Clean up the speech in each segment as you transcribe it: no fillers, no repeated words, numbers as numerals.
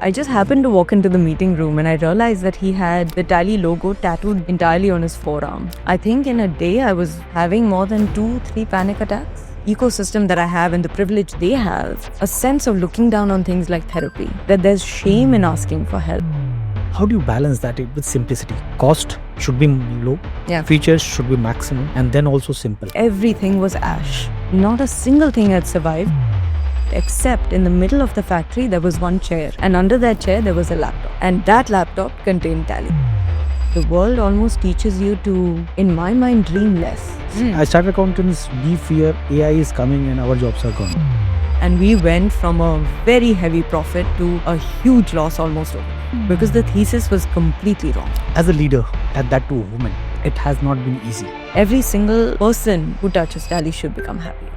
I just happened to walk into the meeting room and I realized that he had the Tally logo tattooed entirely on his forearm. I think in a day I was having more than 2-3 panic attacks. Ecosystem that I have and the privilege they have, a sense of looking down on things like therapy, that there's shame in asking for help. How do you balance that with simplicity? Cost should be low, features should be maximum, and then also simple. Everything was ash. Not a single thing had survived. Except in the middle of the factory, there was one chair, and under that chair, there was a laptop. And that laptop contained Tally. The world almost teaches you to, in my mind, dream less. As chartered accountants, we fear AI is coming and our jobs are gone. And we went from a very heavy profit to a huge loss almost over, because the thesis was completely wrong. As a leader, and that too a woman, it has not been easy. Every single person who touches Tally should become happy.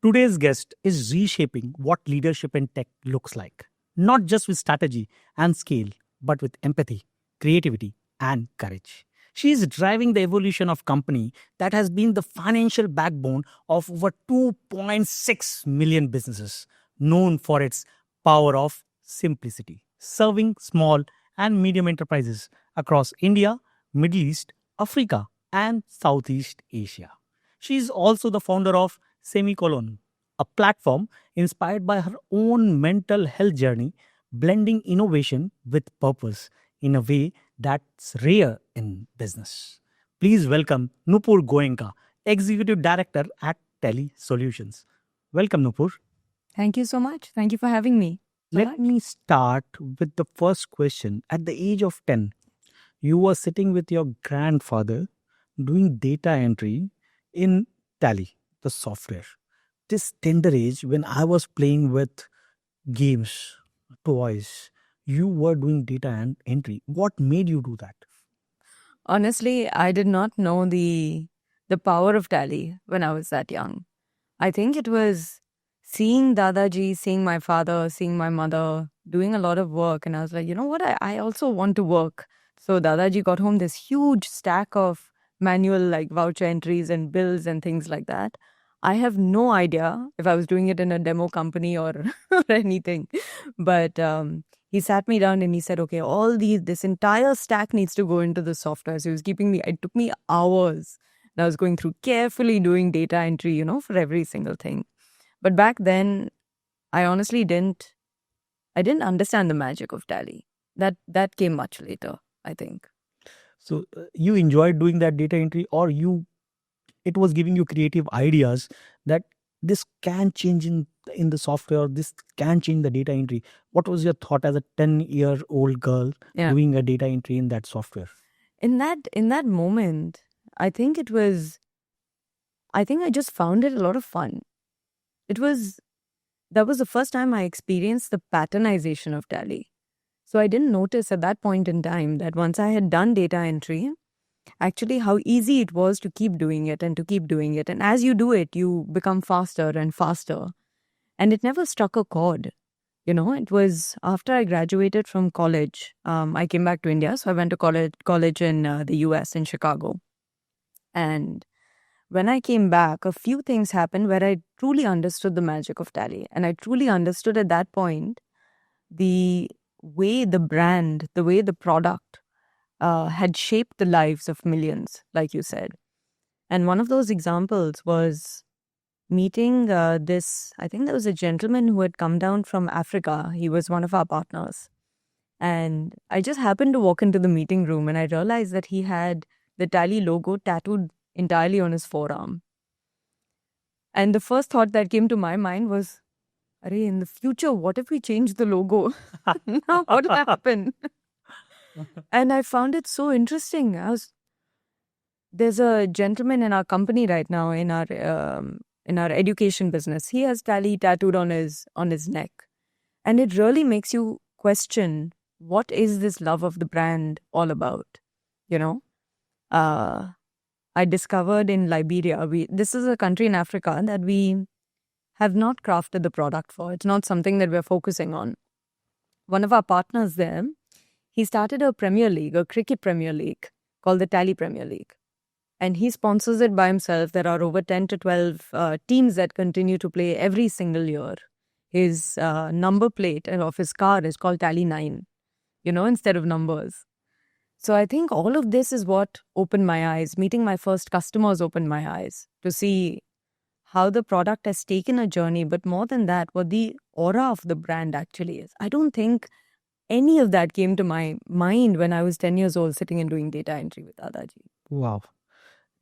Today's guest is reshaping what leadership in tech looks like. Not just with strategy and scale, but with empathy, creativity, and courage. She is driving the evolution of company that has been the financial backbone of over 2.6 million businesses, known for its power of simplicity, serving small and medium enterprises across India, Middle East, Africa, and Southeast Asia. She is also the founder of Semicolon, a platform inspired by her own mental health journey, blending innovation with purpose in a way that's rare in business. Please welcome Nupur Goenka, Executive Director at Tally Solutions. Welcome, Nupur. Thank you so much. Thank you for having me. Let me start with the first question. At the age of 10, you were sitting with your grandfather doing data entry in Tally, the software. This tender age, when I was playing with games, toys, you were doing data entry. What made you do that? Honestly, I did not know the power of Tally when I was that young. I think it was seeing Dadaji, seeing my father, seeing my mother doing a lot of work. And I was like, you know what? I also want to work. So Dadaji got home this huge stack of manual like voucher entries and bills and things like that. I have no idea if I was doing it in a demo company or anything. But he sat me down and he said, okay, this entire stack needs to go into the software. So he was keeping me, it took me hours. And I was going through carefully doing data entry, for every single thing. But back then, I honestly didn't understand the magic of Tally. That came much later, I think. So you enjoyed doing that data entry, or it was giving you creative ideas that this can change in the software, this can change the data entry. What was your thought as a 10-year-old girl doing a data entry in that software? In that moment, I think I just found it a lot of fun. That was the first time I experienced the patternization of Tally. So I didn't notice at that point in time that once I had done data entry, actually how easy it was to keep doing it and to keep doing it. And as you do it, you become faster and faster. And it never struck a chord. It was after I graduated from college, I came back to India. So I went to college in the US, in Chicago. And when I came back, a few things happened where I truly understood the magic of Tally. And I truly understood at that point the way the brand, the way the product had shaped the lives of millions, like you said. And one of those examples was meeting I think there was a gentleman who had come down from Africa. He was one of our partners. And I just happened to walk into the meeting room and I realized that he had the Tally logo tattooed entirely on his forearm. And the first thought that came to my mind was, Arey, in the future, what if we change the logo? Now, what will happen? And I found it so interesting. There's a gentleman in our company right now in our education business. He has Tally tattooed on his neck, and it really makes you question, what is this love of the brand all about? I discovered in Liberia, this is a country in Africa that we have not crafted the product for. It's not something that we're focusing on. One of our partners there, he started a Premier League, a cricket Premier League called the Tally Premier League. And he sponsors it by himself. There are over 10 to 12 teams that continue to play every single year. his number plate of his car is called Tally 9, instead of numbers. So I think all of this is what opened my eyes. Meeting my first customers opened my eyes to see how the product has taken a journey, but more than that, what the aura of the brand actually is. I don't think any of that came to my mind when I was 10 years old sitting and doing data entry with Dadaji. Wow.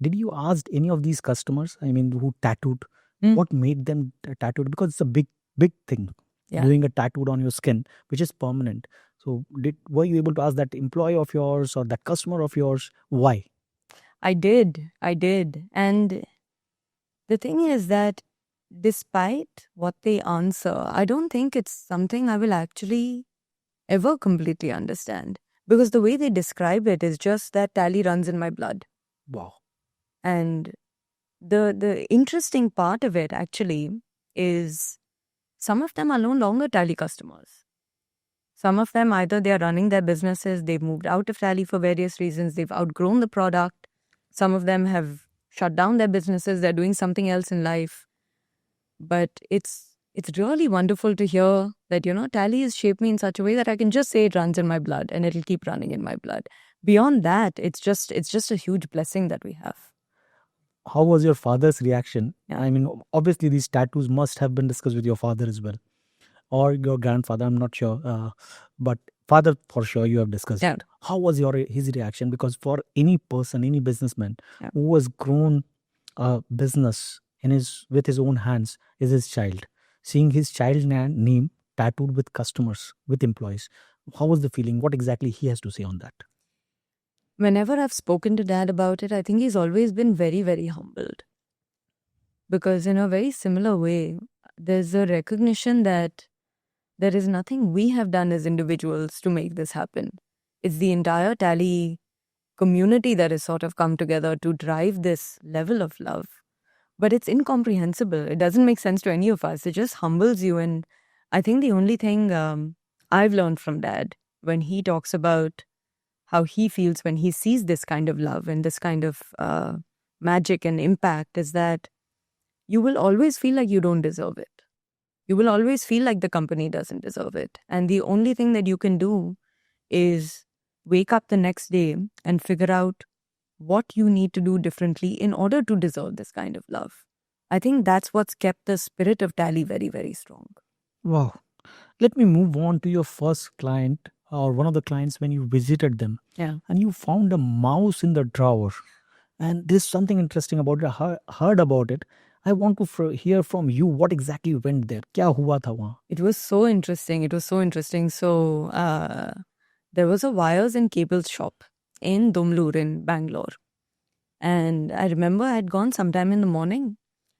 Did you ask any of these customers, I mean, who tattooed, what made them tattooed? Because it's a big, big thing, doing a tattoo on your skin, which is permanent. So were you able to ask that employee of yours or that customer of yours why? I did. And the thing is that despite what they answer, I don't think it's something I will actually ever completely understand. Because the way they describe it is just that Tally runs in my blood. Wow. And the interesting part of it actually is some of them are no longer Tally customers. Some of them, either they are running their businesses, they've moved out of Tally for various reasons, they've outgrown the product. Some of them have shut down their businesses, they're doing something else in life. But it's really wonderful to hear that, Tally has shaped me in such a way that I can just say it runs in my blood and it'll keep running in my blood. Beyond that, it's just a huge blessing that we have. How was your father's reaction? Yeah. I mean, obviously these tattoos must have been discussed with your father as well, or your grandfather. I'm not sure, but father for sure you have discussed. Yeah. It. How was his reaction? Because for any person, any businessman Yeah. who has grown a business with his own hands is his child. Seeing his child name tattooed with customers, with employees, how was the feeling? What exactly he has to say on that? Whenever I've spoken to Dad about it, I think he's always been very, very humbled. Because in a very similar way, there's a recognition that there is nothing we have done as individuals to make this happen. It's the entire Tally community that has sort of come together to drive this level of love. But it's incomprehensible. It doesn't make sense to any of us. It just humbles you. And I think the only thing I've learned from Dad when he talks about how he feels when he sees this kind of love and this kind of magic and impact is that you will always feel like you don't deserve it. You will always feel like the company doesn't deserve it. And the only thing that you can do is wake up the next day and figure out what you need to do differently in order to deserve this kind of love. I think that's what's kept the spirit of Tally very, very strong. Wow. Let me move on to your first client or one of the clients when you visited them. Yeah. And you found a mouse in the drawer. And there's something interesting about it. I heard about it. I want to hear from you what exactly went there. Kya hua tha wahan? It was so interesting. So there was a wires and cables shop in Dumlur in Bangalore. And I remember I had gone sometime in the morning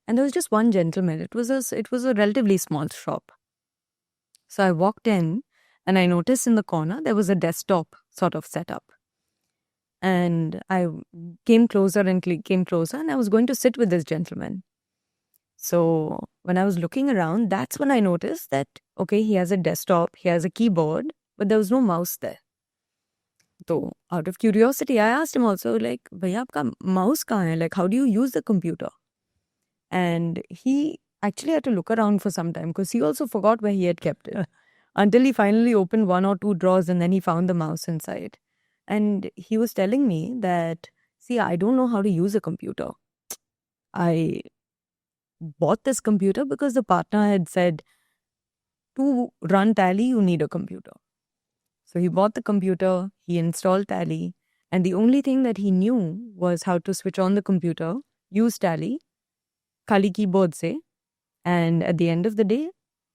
and there was just one gentleman. It was a relatively small shop. So I walked in and I noticed in the corner there was a desktop sort of setup. And I came closer and I was going to sit with this gentleman. So when I was looking around, that's when I noticed that, okay, he has a desktop, he has a keyboard, but there was no mouse there. So out of curiosity, I asked him also, like, bhaiya, aapka mouse kahan hai? Like, how do you use the computer? And he actually had to look around for some time because he also forgot where he had kept it until he finally opened one or two drawers and then he found the mouse inside. And he was telling me that, see, I don't know how to use a computer. I bought this computer because the partner had said, to run Tally, you need a computer. So he bought the computer, he installed Tally, and the only thing that he knew was how to switch on the computer, use Tally, khali keyboard se, and at the end of the day,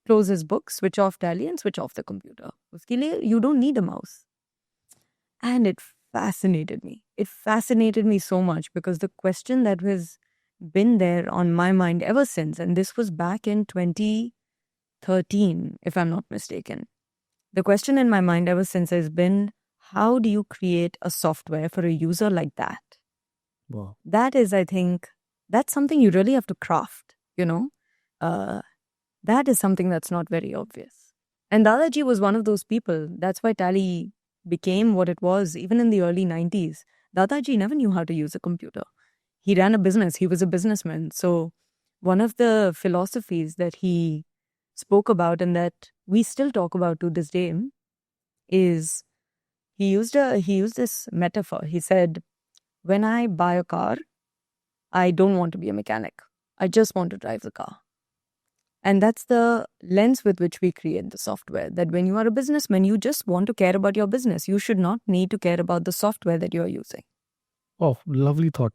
close his book, switch off Tally and switch off the computer. Uske liye, you don't need a mouse. And it fascinated me. It fascinated me so much because the question that has been there on my mind ever since, and this was back in 2013, if I'm not mistaken. The question in my mind ever since has been, how do you create a software for a user like that? Wow. That is, I think, that's something you really have to craft, that is something that's not very obvious. And Dadaji was one of those people. That's why Tally became what it was, even in the early 90s. Dadaji never knew how to use a computer. He ran a business. He was a businessman. So one of the philosophies that he spoke about and that we still talk about to this day is he used this metaphor. He said, when I buy a car, I don't want to be a mechanic. I just want to drive the car. And that's the lens with which we create the software. That when you are a businessman, you just want to care about your business. You should not need to care about the software that you're using. Oh, lovely thought.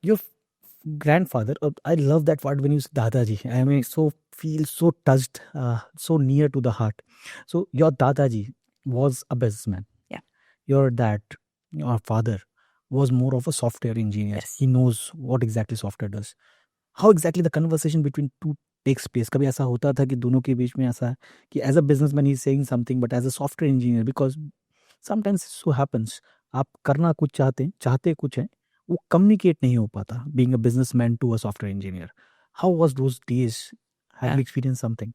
Your grandfather, I love that word when you say Dadaji. I mean, so feel so touched, so near to the heart. So your Dadaji was a businessman. Yeah. Your dad, your father, was more of a software engineer. Yes. He knows what exactly software does. How exactly the conversation between two takes place? कभी ऐसा होता था कि दोनों के बीच में ऐसा कि as a businessman he's saying something but as a software engineer, because sometimes it so happens आप करना कुछ चाहते कुछ हैं, वो communicate नहीं हो पाता, being a businessman to a software engineer. How was those days? Have you experienced something?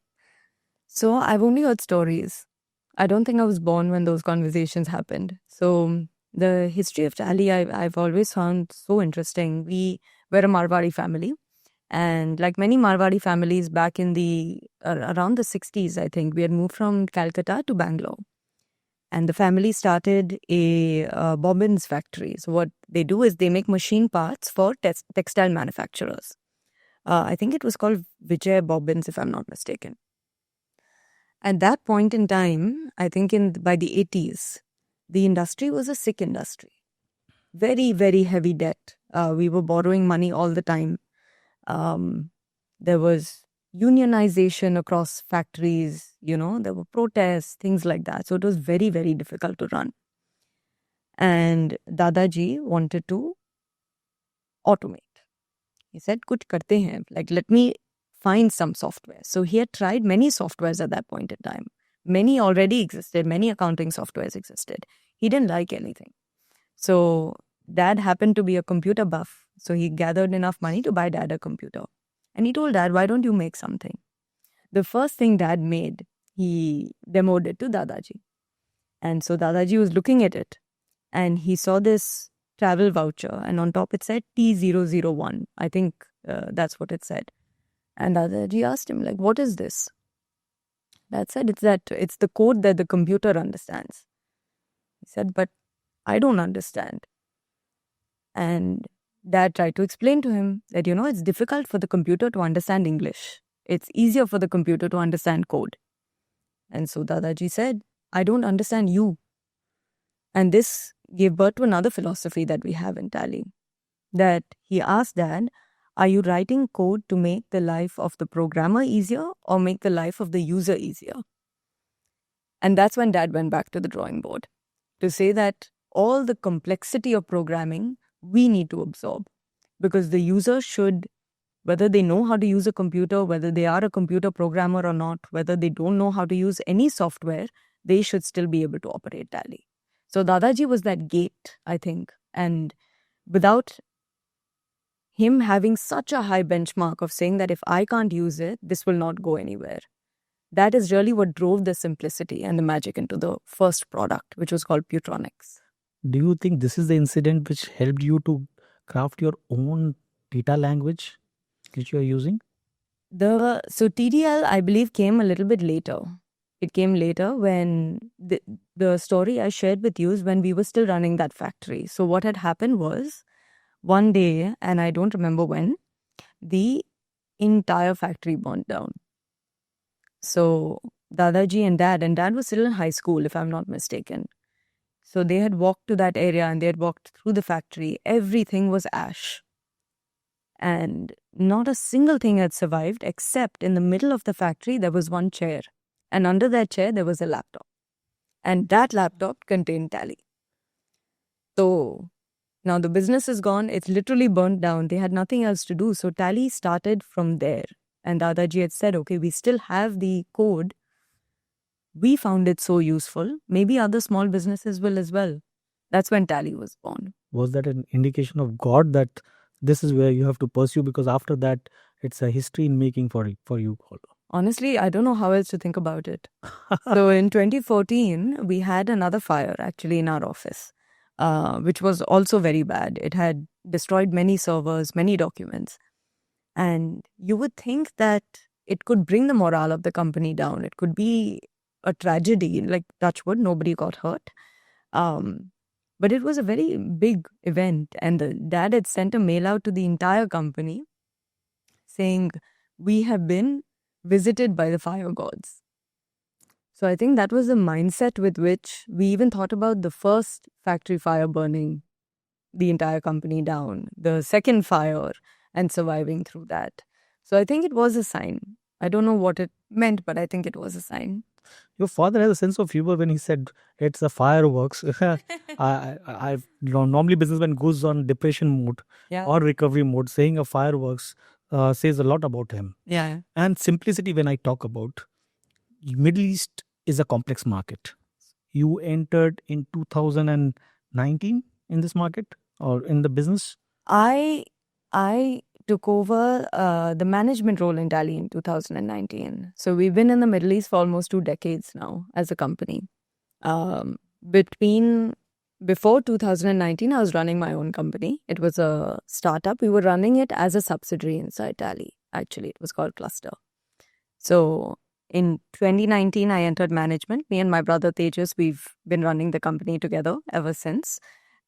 So I've only heard stories. I don't think I was born when those conversations happened. So the history of Tally, I've always found so interesting. We were a Marwari family. And like many Marwari families back in the around the 60s, I think, we had moved from Calcutta to Bangalore. And the family started a bobbins factory. So what they do is they make machine parts for textile manufacturers. I think it was called Vijay Bobbins, if I'm not mistaken. At that point in time, I think by the 80s, the industry was a sick industry. Very, very heavy debt. We were borrowing money all the time. There was unionization across factories, there were protests, things like that. So it was very, very difficult to run. And Dadaji wanted to automate. He said, kuch karte hain, like let me find some software. So he had tried many softwares at that point in time. Many already existed, many accounting softwares existed. He didn't like anything. So dad happened to be a computer buff. So he gathered enough money to buy dad a computer. And he told dad, why don't you make something? The first thing dad made, he demoed it to Dadaji. And so Dadaji was looking at it and he saw this travel voucher and on top it said T001. I think that's what it said. And Dadaji asked him, like, what is this? Dad said, it's the code that the computer understands. He said, but I don't understand. And Dad tried to explain to him that, it's difficult for the computer to understand English. It's easier for the computer to understand code. And so Dadaji said, I don't understand you. And this gave birth to another philosophy that we have in Tally. That he asked Dad, are you writing code to make the life of the programmer easier or make the life of the user easier? And that's when Dad went back to the drawing board to say that all the complexity of programming we need to absorb, because the user should, whether they know how to use a computer, whether they are a computer programmer or not, whether they don't know how to use any software, they should still be able to operate Tally. So Dadaji was that gate, I think. And without him having such a high benchmark of saying that if I can't use it, this will not go anywhere. That is really what drove the simplicity and the magic into the first product, which was called Putronics. Do you think this is the incident which helped you to craft your own data language which you are using? So TDL, I believe, came a little bit later. It came later when the story I shared with you is when we were still running that factory. So what had happened was one day, and I don't remember when, the entire factory burned down. So Dadaji and Dad was still in high school, if I'm not mistaken. So they had walked to that area and they had walked through the factory. Everything was ash. And not a single thing had survived except in the middle of the factory, there was one chair. And under that chair, there was a laptop. And that laptop contained Tally. So now the business is gone. It's literally burnt down. They had nothing else to do. So Tally started from there. And Dadaji had said, okay, we still have the code. We found it so useful. Maybe other small businesses will as well. That's when Tally was born. Was that an indication of God that this is where you have to pursue, because after that, it's a history in making for you? Honestly, I don't know how else to think about it. So in 2014, we had another fire actually in our office, which was also very bad. It had destroyed many servers, many documents. And you would think that it could bring the morale of the company down. It could be a tragedy, like touch wood, nobody got hurt. But it was a very big event, and the dad had sent a mail out to the entire company saying, "We have been visited by the fire gods." So I think that was the mindset with which we even thought about the first factory fire burning the entire company down, the second fire, and surviving through that. So I think it was a sign. I don't know what it meant, but I think it was a sign. Your father has a sense of humor when he said it's a fireworks. Normally businessman goes on depression mode Yeah. or recovery mode. Saying a fireworks says a lot about him. Yeah. And simplicity, when I talk about Middle East, is a complex market. You entered in 2019 in this market or in the business. I took over the management role in Tally in 2019. So we've been in the Middle East for almost 2 decades now as a company. Before 2019, I was running my own company. It was a startup. We were running it as a subsidiary inside Tally. Actually, it was called Cluster. So in 2019, I entered management. Me and my brother Tejas, we've been running the company together ever since.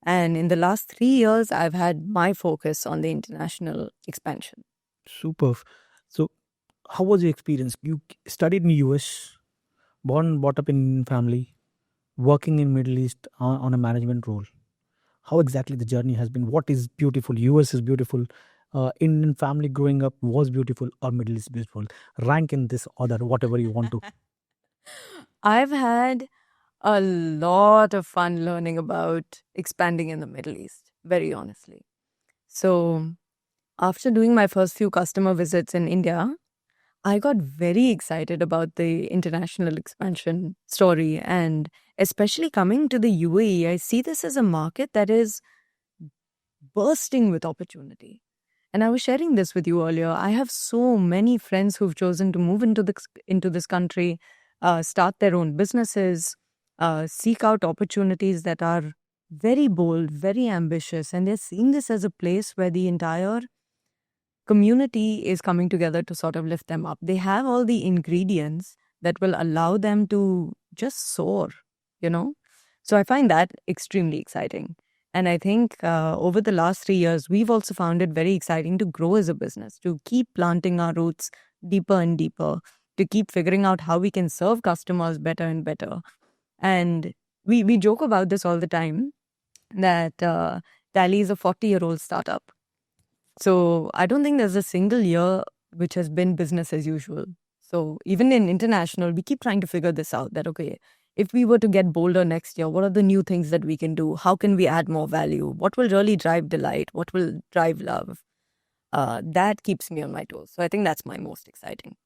And in the last 3 years, I've had my focus on the international expansion. Super. So, how was your experience? You studied in US, born, brought up in family, working in Middle East on a management role. How exactly the journey has been? What is beautiful? US is beautiful. Indian family growing up was beautiful, or Middle East beautiful. Rank in this order, whatever you want to. I've had a lot of fun learning about expanding in the Middle East, very honestly. So, after doing my first few customer visits in India, I got very excited about the international expansion story, and especially coming to the UAE, I see this as a market that is bursting with opportunity. And I was sharing this with you earlier. I have so many friends who've chosen to move into this country, start their own businesses, seek out opportunities that are very bold, very ambitious, and they're seeing this as a place where the entire community is coming together to sort of lift them up. They have all the ingredients that will allow them to just soar, you know? So I find that extremely exciting. And I think over the last 3 years, we've also found it very exciting to grow as a business, to keep planting our roots deeper and deeper, to keep figuring out how we can serve customers better and better. And we joke about this all the time, that Tally is a 40-year-old startup. So I don't think there's a single year which has been business as usual. So even in international, we keep trying to figure this out, that, okay, if we were to get bolder next year, what are the new things that we can do? How can we add more value? What will really drive delight? What will drive love? That keeps me on my toes. So I think that's my most exciting.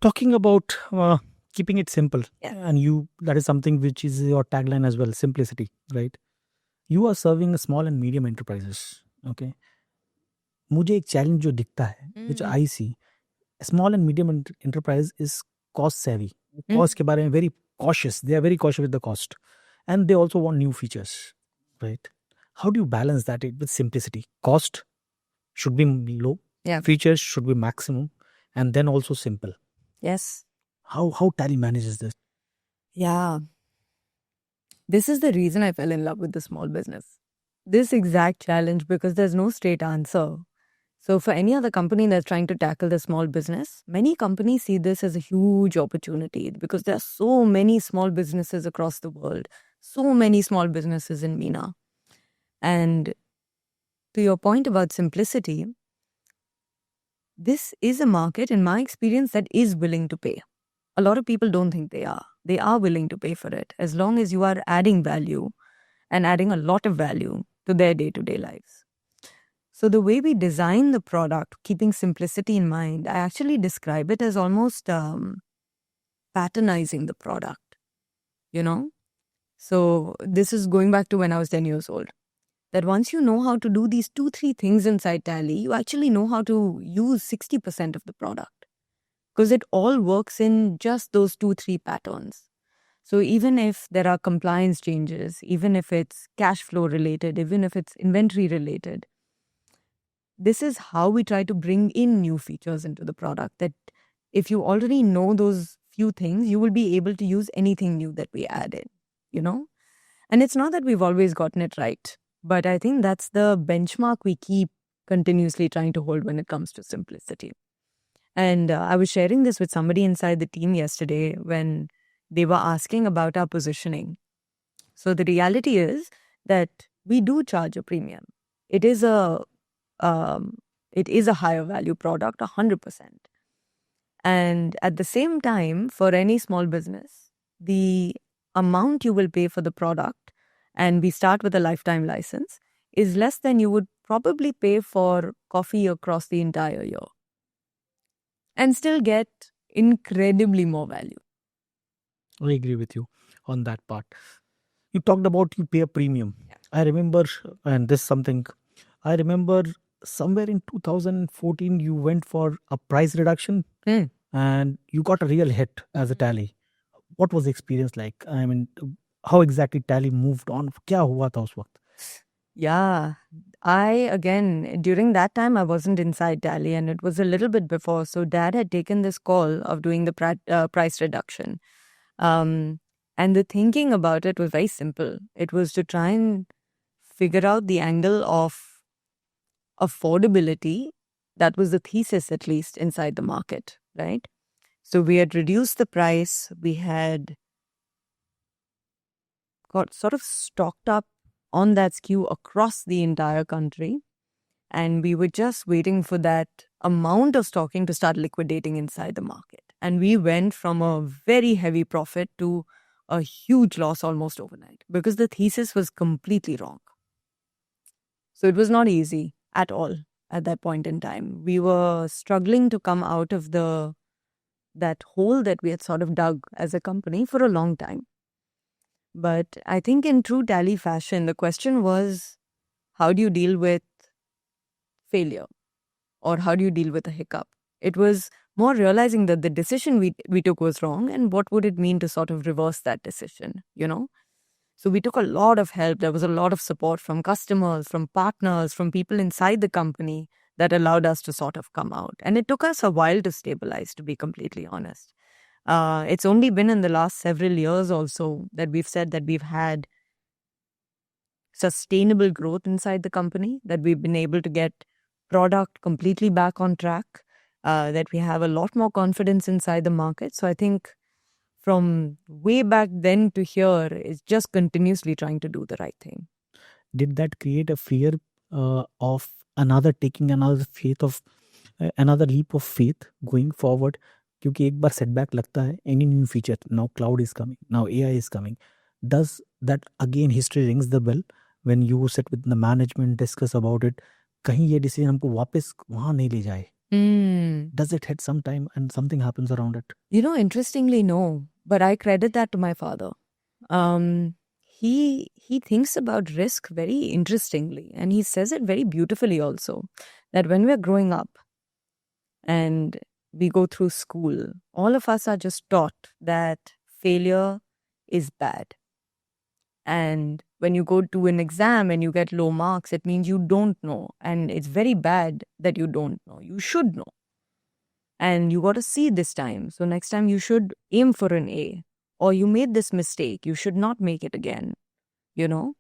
Talking about keeping it simple, Yeah. and that is something which is your tagline as well, simplicity, right? You are serving small and medium enterprises. Okay. मुझे एक challenge जो दिखता है, which I see, small and medium enterprise is cost savvy. Cost के बारे में very cautious. They are very cautious with the cost, and they also want new features, right? How do you balance that with simplicity? Cost should be low, Yeah. features should be maximum, and then also simple. Yes. How Tally manages this? Yeah. This is the reason I fell in love with the small business. This exact challenge, because there's no straight answer. So for any other company that's trying to tackle the small business, many companies see this as a huge opportunity because there are so many small businesses across the world, so many small businesses in MENA. And to your point about simplicity, this is a market, in my experience, that is willing to pay. A lot of people don't think they are. They are willing to pay for it as long as you are adding value and adding a lot of value to their day-to-day lives. So the way we design the product, keeping simplicity in mind, I actually describe it as almost patternizing the product, you know? So this is going back to when I was 10 years old. That once you know how to do these 2-3 things inside Tally, you actually know how to use 60% of the product. Because it all works in just those 2-3 patterns. So even if there are compliance changes, even if it's cash flow related, even if it's inventory related, this is how we try to bring in new features into the product, that if you already know those few things, you will be able to use anything new that we add in, you know? And it's not that we've always gotten it right, but I think that's the benchmark we keep continuously trying to hold when it comes to simplicity. And I was sharing this with somebody inside the team yesterday when they were asking about our positioning. So the reality is that we do charge a premium. It is a um, it is a higher value product, 100%. And at the same time, for any small business, the amount you will pay for the product, and we start with a lifetime license, is less than you would probably pay for coffee across the entire year and still get incredibly more value. I agree with you on that part. You talked about you pay a premium. Yeah. I remember, and this is something I remember somewhere in 2014, you went for a price reduction and you got a real hit as a Tally. What was the experience like? I mean, how exactly Tally moved on? क्या हुआ था उस वक्त? Yeah. Again, during that time, I wasn't inside Tally, and it was a little bit before. So, dad had taken this call of doing the price reduction. And the thinking about it was very simple. It was to try and figure out the angle of affordability. That was the thesis, at least inside the market, right? So, we had reduced the price, we had got sort of stocked up on that SKU across the entire country. And we were just waiting for that amount of stocking to start liquidating inside the market. And we went from a very heavy profit to a huge loss almost overnight because the thesis was completely wrong. So it was not easy at all at that point in time. We were struggling to come out of that hole that we had sort of dug as a company for a long time. But I think in true Tally fashion, the question was, how do you deal with failure? Or how do you deal with a hiccup? It was more realizing that the decision we took was wrong, and what would it mean to sort of reverse that decision, you know? So we took a lot of help. There was a lot of support from customers, from partners, from people inside the company that allowed us to sort of come out. And it took us a while to stabilize, to be completely honest. It's only been in the last several years also that we've said that we've had sustainable growth inside the company, that we've been able to get product completely back on track, that we have a lot more confidence inside the market. So I think from way back then to here is just continuously trying to do the right thing. Did that create a fear of another taking another faith of another leap of faith going forward? क्योंकि एक बार setback लगता है, any new feature, now cloud is coming, now AI is coming. Does that again history rings the bell when you sit with the management, discuss about it? कहीं ये decision हमको वापस वहाँ नहीं ले जाए? Does it hit some time and something happens around it? You know, interestingly, no. But I credit that to my father. He thinks about risk very interestingly, and he says it very beautifully also. That when we're growing up and we go through school, all of us are just taught that failure is bad. And when you go to an exam and you get low marks, it means you don't know. And it's very bad that you don't know. You should know. And you got to see this time. So next time you should aim for an A. Or you made this mistake, you should not make it again, you know?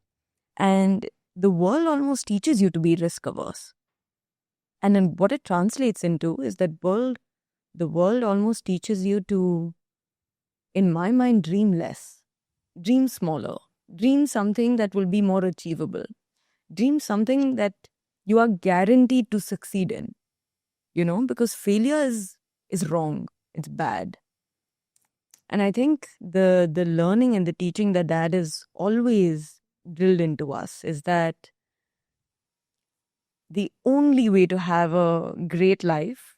And the world almost teaches you to be risk averse. And then what it translates into is that the world almost teaches you to, in my mind, dream less, dream smaller, dream something that will be more achievable, dream something that you are guaranteed to succeed in, you know, because failure is wrong, it's bad. And I think the learning and the teaching that dad is always drilled into us is that the only way to have a great life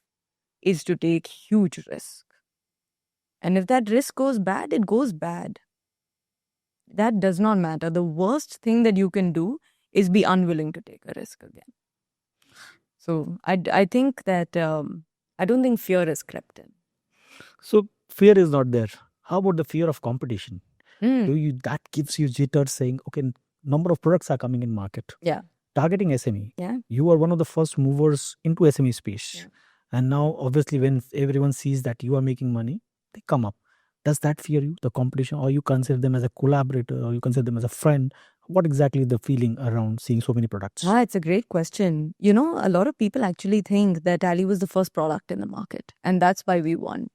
is to take huge risk. And if that risk goes bad, it goes bad. That does not matter. The worst thing that you can do is be unwilling to take a risk again. So I think that I don't think fear has crept in. So fear is not there. How about the fear of competition? Do you that gives you jitters saying, okay, number of products are coming in market? Yeah. targeting SME. Yeah. You are one of the first movers into SME space. Yeah. And now, obviously, when everyone sees that you are making money, they come up. Does that fear you, the competition, or you consider them as a collaborator, or you consider them as a friend? What exactly the feeling around seeing so many products? It's a great question. A lot of people actually think that Tally was the first product in the market, and that's why we won.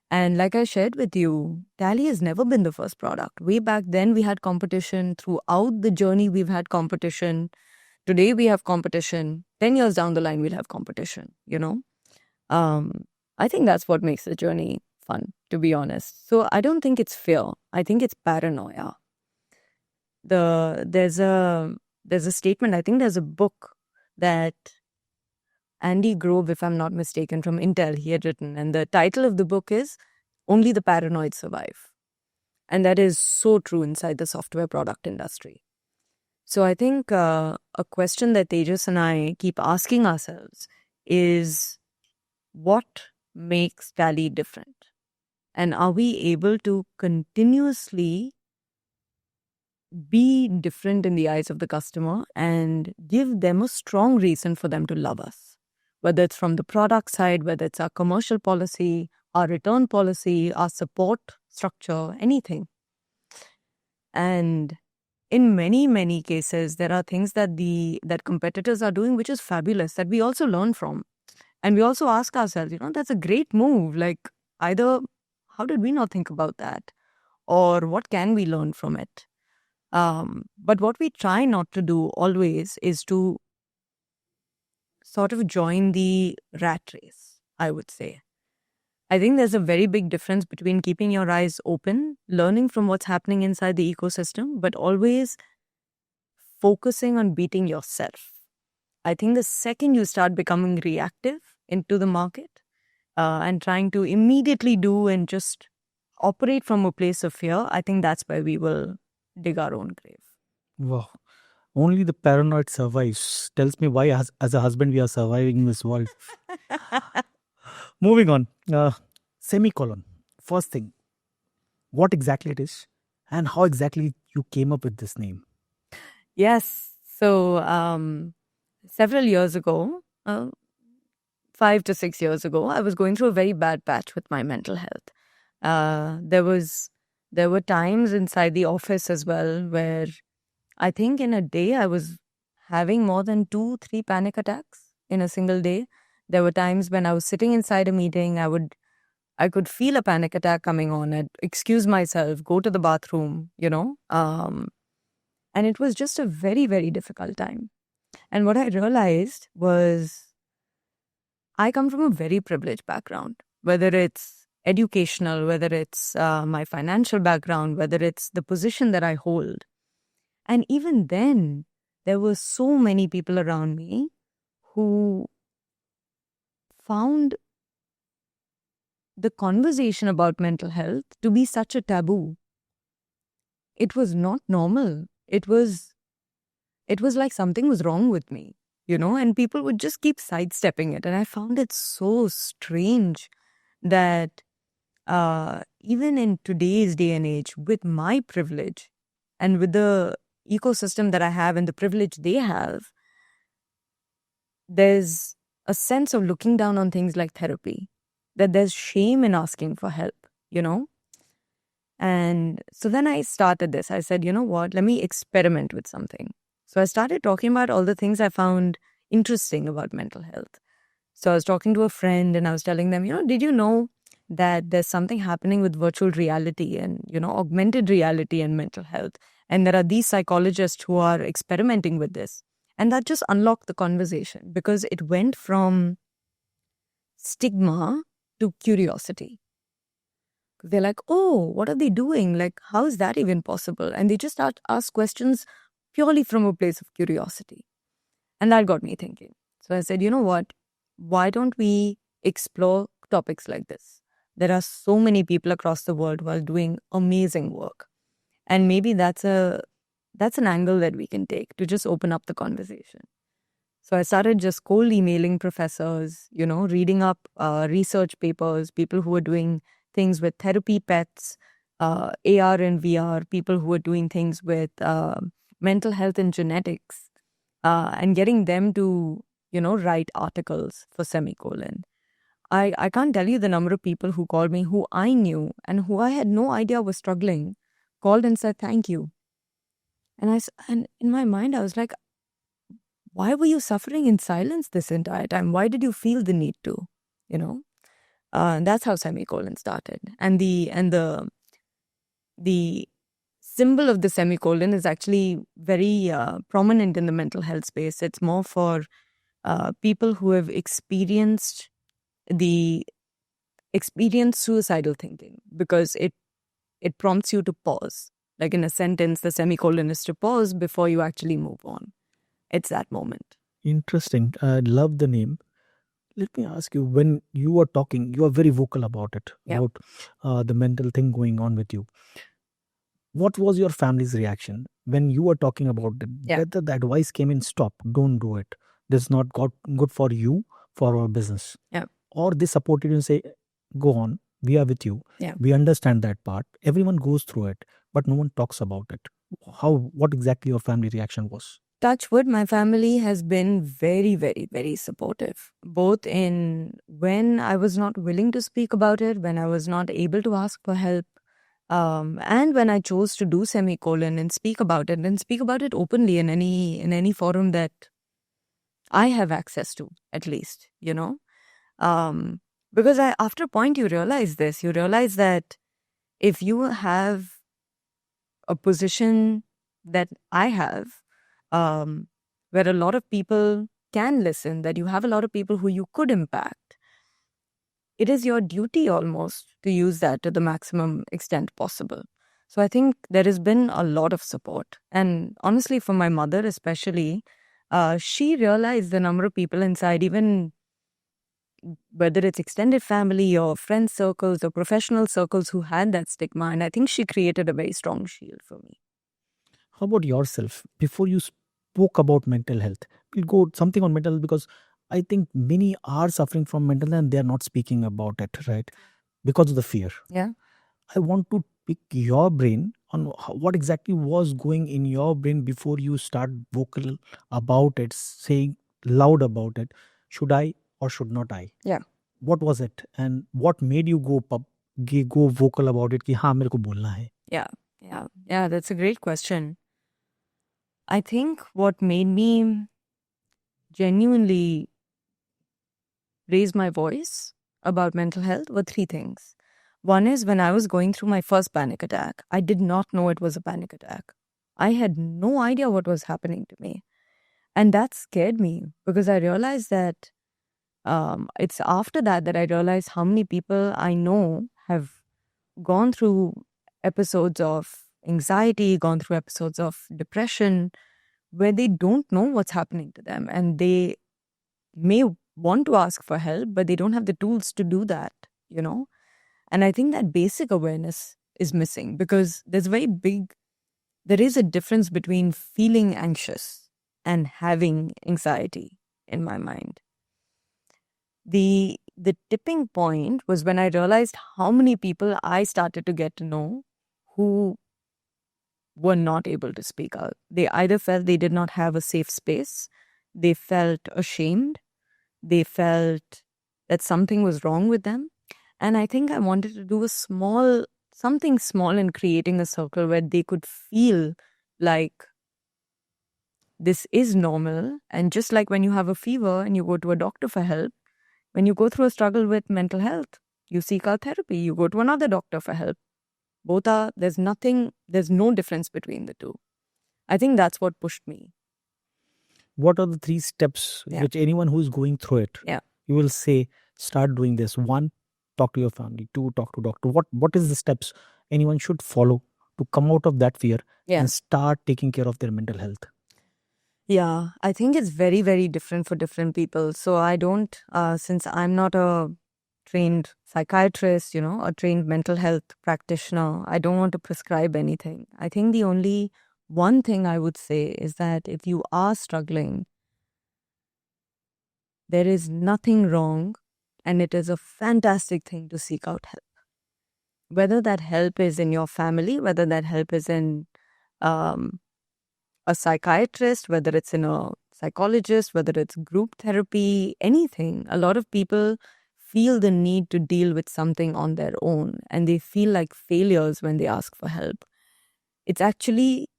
And like I shared with you, Tally has never been the first product. Way back then, we had competition. Throughout the journey, we've had competition. Today, we have competition. 10 years down the line, we'll have competition. Um, I think that's what makes the journey fun, to be honest. So I don't think it's fear. I think it's paranoia. There's a statement, I think there's a book that Andy Grove, if I'm not mistaken, from Intel, he had written. And the title of the book is Only the Paranoid Survive. And that is so true inside the software product industry. So I think a question that Tejas and I keep asking ourselves is, what makes Tally different? And are we able to continuously be different in the eyes of the customer and give them a strong reason for them to love us? Whether it's from the product side, whether it's our commercial policy, our return policy, our support structure, anything. And in many, many cases, there are things that competitors are doing, which is fabulous, that we also learn from. And we also ask ourselves, that's a great move. Like, either how did we not think about that? Or what can we learn from it? But what we try not to do always is to sort of join the rat race, I would say. I think there's a very big difference between keeping your eyes open, learning from what's happening inside the ecosystem, but always focusing on beating yourself. I think the second you start becoming reactive into the market and trying to immediately do and just operate from a place of fear, I think that's where we will dig our own grave. Wow. Only the paranoid survives. Tells me why, as a husband, we are surviving in this world. Moving on. Semicolon. First thing, what exactly it is and how exactly you came up with this name? Yes. So several years ago, 5 to 6 years ago, I was going through a very bad patch with my mental health. There were times inside the office as well where I think in a day I was having more than 2-3 panic attacks in a single day. There were times when I was sitting inside a meeting, I could feel a panic attack coming on. I'd excuse myself, go to the bathroom. And it was just a very, very difficult time. And what I realized was I come from a very privileged background, whether it's educational, whether it's my financial background, whether it's the position that I hold. And even then, there were so many people around me who found the conversation about mental health to be such a taboo. It was not normal. It was like something was wrong with me, and people would just keep sidestepping it. And I found it so strange that even in today's day and age, with my privilege and with the ecosystem that I have and the privilege they have, there's a sense of looking down on things like therapy, that there's shame in asking for help. And so then I started this. I said, you know what, let me experiment with something. So I started talking about all the things I found interesting about mental health. So I was talking to a friend and I was telling them, did you know that there's something happening with virtual reality and, augmented reality and mental health? And there are these psychologists who are experimenting with this. And that just unlocked the conversation because it went from stigma to curiosity. They're like, oh, what are they doing? Like, how is that even possible? And they just start ask questions purely from a place of curiosity. And that got me thinking. So I said, you know what? Why don't we explore topics like this? There are so many people across the world who are doing amazing work. And maybe that's an angle that we can take to just open up the conversation. So I started just cold emailing professors, reading up research papers, people who were doing things with therapy pets, AR and VR, people who were doing things with mental health and genetics. and getting them to, write articles for Semicolon. I can't tell you the number of people who called me who I knew and who I had no idea was struggling, called and said thank you. And in my mind, I was like, why were you suffering in silence this entire time? Why did you feel the need to, you know? And that's how Semicolon started. And the symbol of the semicolon is actually very prominent in the mental health space. It's more for people who have experienced suicidal thinking, because it prompts you to pause. Like in a sentence, the semicolon is to pause before you actually move on. It's that moment. Interesting. I love the name. Let me ask you, when you were talking, you are very vocal about it, Yeah. about the mental thing going on with you. What was your family's reaction when you were talking about it? Yeah. Whether the advice came in, stop, don't do it. This is not good for you, for our business. Yeah. Or they supported you and say, go on, we are with you. Yeah. We understand that part. Everyone goes through it, but no one talks about it. What exactly your family reaction was? Touch wood, my family has been very, very, very supportive, both in when I was not willing to speak about it, when I was not able to ask for help, and when I chose to do semicolon and speak about it, and speak about it openly in any forum that I have access to, at least, because after a point you realize this. You realize that if you have a position that I have, where a lot of people can listen, that you have a lot of people who you could impact, it is your duty almost to use that to the maximum extent possible. So I think there has been a lot of support. And honestly, for my mother especially, she realized the number of people inside, even whether it's extended family or friend circles or professional circles, who had that stigma. And I think she created a very strong shield for me. How about yourself? Before you spoke about mental health, we'll go something on mental health, because I think many are suffering from mental health and they are not speaking about it, right? Because of the fear. Yeah. I want to pick your brain on what exactly was going in your brain before you start vocal about it, saying loud about it. Should I or should not I? Yeah. What was it, and what made you go vocal about it? कि हाँ मेरे को बोलना है. Yeah. Yeah. Yeah. That's a great question. I think what made me genuinely raise my voice about mental health were three things. One is when I was going through my first panic attack, I did not know it was a panic attack. I had no idea what was happening to me. And that scared me because I realized that it's after that I realized how many people I know have gone through episodes of anxiety, gone through episodes of depression, where they don't know what's happening to them, and they may want to ask for help, but they don't have the tools to do that, And I think that basic awareness is missing because there is a difference between feeling anxious and having anxiety in my mind. The tipping point was when I realized how many people I started to get to know who were not able to speak out. They either felt they did not have a safe space, they felt ashamed, they felt that something was wrong with them. And I think I wanted to do something small in creating a circle where they could feel like this is normal. And just like when you have a fever and you go to a doctor for help, when you go through a struggle with mental health, you seek out therapy, you go to another doctor for help. There's no difference between the two. I think that's what pushed me. What are the 3 steps which anyone who is going through it, you will say, start doing this? 1, talk to your family. 2, talk to doctor. What is the steps anyone should follow to come out of that fear and start taking care of their mental health? Yeah, I think it's very, very different for different people. So I don't, since I'm not a trained psychiatrist, a trained mental health practitioner, I don't want to prescribe anything. I think the only one thing I would say is that if you are struggling, there is nothing wrong, and it is a fantastic thing to seek out help. Whether that help is in your family, whether that help is in a psychiatrist, whether it's in a psychologist, whether it's group therapy, anything. A lot of people feel the need to deal with something on their own, and they feel like failures when they ask for help. It's actually,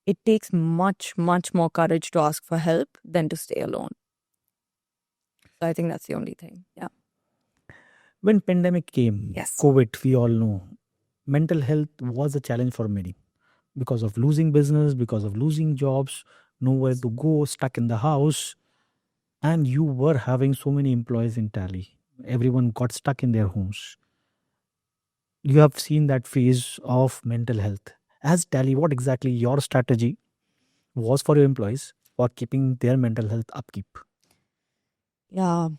it takes much, much more courage to ask for help than to stay alone. So I think that's the only thing. Yeah. When pandemic came, Yes. COVID, we all know, mental health was a challenge for many because of losing business, because of losing jobs, nowhere to go, stuck in the house, and you were having so many employees in Tally. Everyone got stuck in their homes. You have seen that phase of mental health. As Tally, what exactly your strategy was for your employees for keeping their mental health upkeep? Yeah.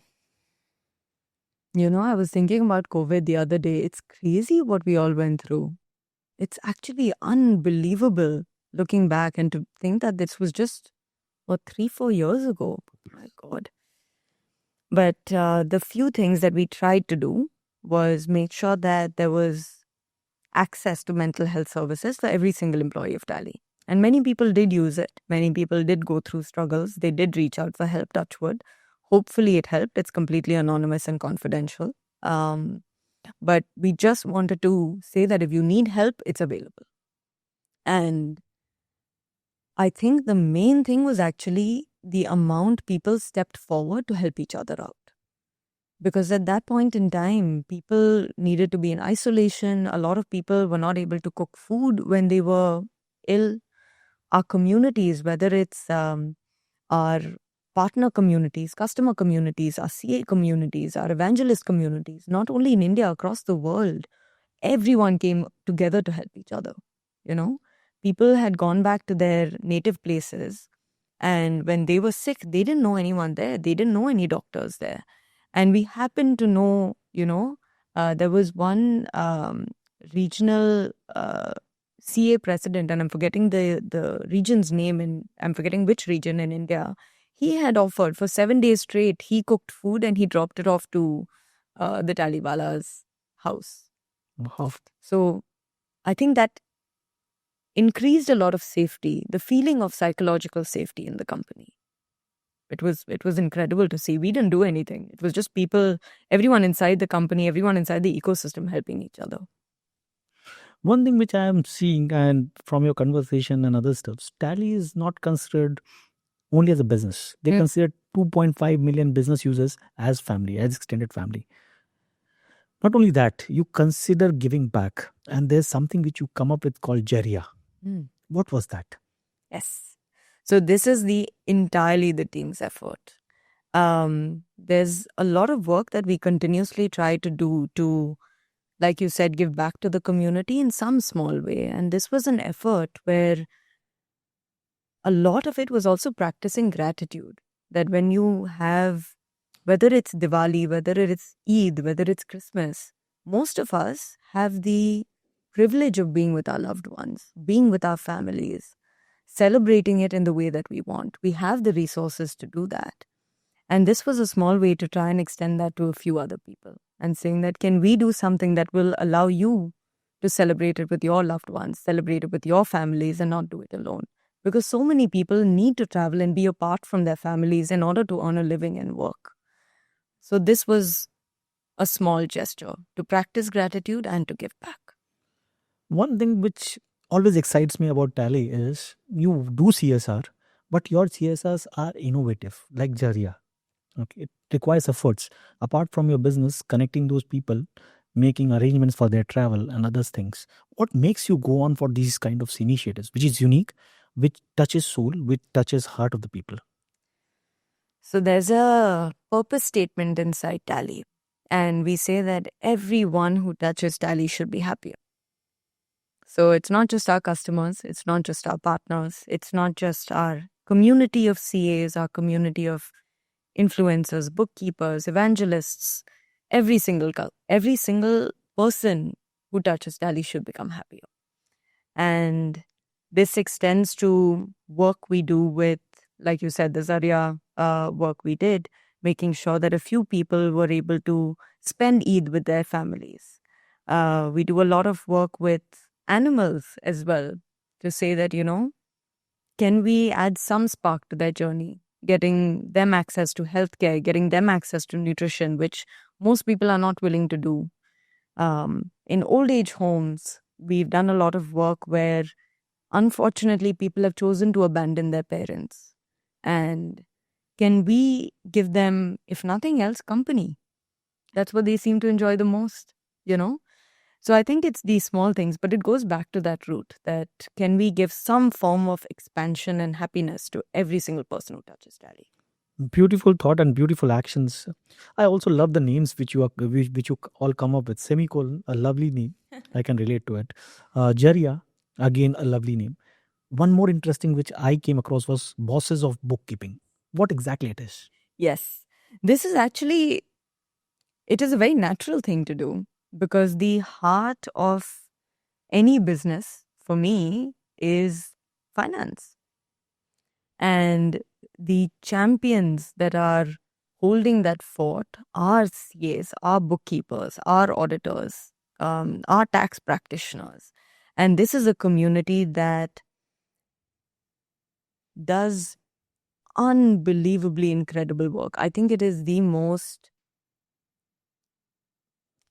I was thinking about COVID the other day. It's crazy what we all went through. It's actually unbelievable looking back and to think that this was just, what, 3, 4 years ago. My God. But the few things that we tried to do was make sure that there was access to mental health services for every single employee of Tally. And many people did use it. Many people did go through struggles. They did reach out for help, touch wood. Hopefully it helped. It's completely anonymous and confidential. Um, but we just wanted to say that if you need help, it's available. And I think the main thing was actually the amount people stepped forward to help each other out. Because at that point in time, people needed to be in isolation. A lot of people were not able to cook food when they were ill. Our communities, whether it's our partner communities, customer communities, our CA communities, our evangelist communities, not only in India, across the world, everyone came together to help each other. People had gone back to their native places, and when they were sick, they didn't know anyone there. They didn't know any doctors there. And we happened to know, there was one regional CA president, and I'm forgetting the region's name, and I'm forgetting which region in India. He had offered for 7 days straight, he cooked food and he dropped it off to the Taliwala's house. Wow. So I think that increased a lot of safety, the feeling of psychological safety in the company. It was incredible to see. We didn't do anything. It was just people, everyone inside the company, everyone inside the ecosystem helping each other. One thing which I am seeing, and from your conversation and other stuff, Tally is not considered only as a business. They consider 2.5 million business users as family, as extended family. Not only that, you consider giving back, and there's something which you come up with called Jeria. What was that? Yes. So this is entirely the team's effort. There's a lot of work that we continuously try to do to, like you said, give back to the community in some small way. And this was an effort where a lot of it was also practicing gratitude. That when you have, whether it's Diwali, whether it's Eid, whether it's Christmas, most of us have the privilege of being with our loved ones, being with our families, celebrating it in the way that we want. We have the resources to do that. And this was a small way to try and extend that to a few other people and saying that, can we do something that will allow you to celebrate it with your loved ones, celebrate it with your families, and not do it alone? Because so many people need to travel and be apart from their families in order to earn a living and work. So this was a small gesture to practice gratitude and to give back. One thing which always excites me about Tally is you do CSR, but your CSRs are innovative, like Jaria. Okay, it requires efforts apart from your business, connecting those people, making arrangements for their travel and other things. What makes you go on for these kind of initiatives, which is unique, which touches soul, which touches heart of the people? So there's a purpose statement inside Tally, and we say that everyone who touches Tally should be happier. So it's not just our customers, it's not just our partners, it's not just our community of CAs, our community of influencers, bookkeepers, evangelists. Every single person who touches Tally should become happier. And this extends to work we do with, like you said, the Zaria work we did, making sure that a few people were able to spend Eid with their families. We do a lot of work with animals as well to say that, can we add some spark to their journey, getting them access to healthcare, getting them access to nutrition, which most people are not willing to do. In old age homes, we've done a lot of work where unfortunately people have chosen to abandon their parents. And can we give them, if nothing else, company? That's what they seem to enjoy the most, you know? So I think it's these small things, but it goes back to that root that can we give some form of expansion and happiness to every single person who touches Tally? Beautiful thought and beautiful actions. I also love the names which you all come up with. Semicolon, a lovely name. I can relate to it. Jaria, again a lovely name. One more interesting which I came across was bosses of bookkeeping. What exactly it is? Yes. This is actually, it is a very natural thing to do because the heart of any business for me is finance. And the champions that are holding that fort are CAs, are bookkeepers, are auditors, are tax practitioners. And this is a community that does unbelievably incredible work. I think it is the most,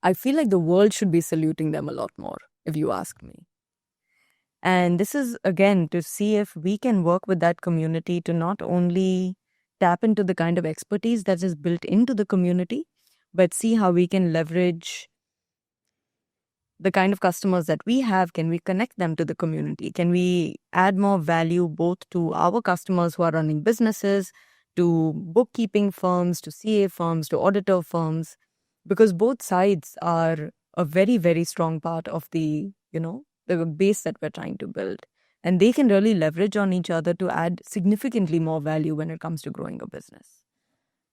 I feel like the world should be saluting them a lot more, if you ask me. And this is, again, to see if we can work with that community to not only tap into the kind of expertise that is built into the community, but see how we can leverage the kind of customers that we have. Can we connect them to the community? Can we add more value both to our customers who are running businesses, to bookkeeping firms, to CA firms, to auditor firms? Because both sides are a very, very strong part of the, the base that we're trying to build. And they can really leverage on each other to add significantly more value when it comes to growing a business.